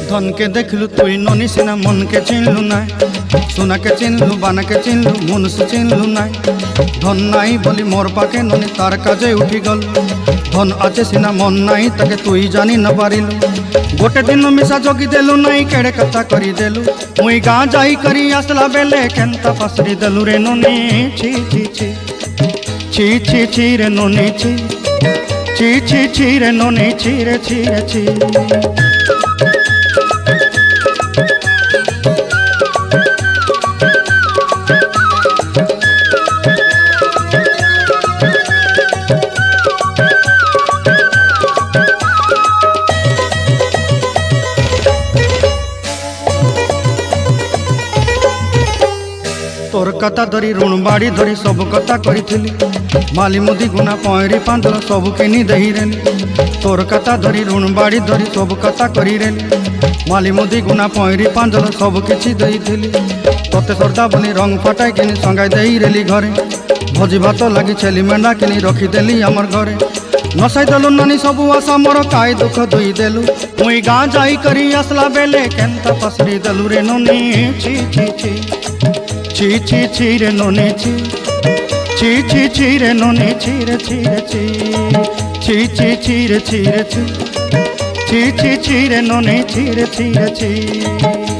धन के देखलु तुई ननी सिना मन के चिन्हलु नाय, सोना के चिन्हलु बाना के चिन्हलु मुनुष चिन्हलु नाय। धन नाई बोली मोर पाके ननी तार काजे उठी गल, धन आचे सिना मन नाई ताके तुई जानी न पारिलु। गोटे दिन मिसा जोगी देलु नाई केड़े कथा करी देलु, मुई गाँ जाई करी आसला बेले केंता पासरी देलु रे ननी। छी छी छी छी छी छी रे ननी छी, छी छी छी रे ननी छी रे छी रे छी। तोर कथा धरी ऋण बाड़ी धरी सब कथा करी, माली मुदी गुना पहरी पांदल सब किनी दही रेली। तोर कथा धरी ऋण बाड़ी धरी सब कथा करी रेली, माली मुदी गुना पहरी पांदल सब किछि दही थी। तोते सरदा बोली रंग फटाई किनी संगाई दही रेली घरे, भोजी भात लगी छेली मेंढा किनी रखीदेली आमर घरे। नसाई देलु नानी सबु आशा मोर काय दुख दुई देलु, मुई गाँ जाई करी आसला बेले केंता पसरी देलु रे ननी। छी छी छी छी छी छी रे ननी छी, छी छी छी रे ननी छी रे छी रे छी। छी छी छी रे छी रे छी, छी छी छी रे ननी छी रे छी रे छी।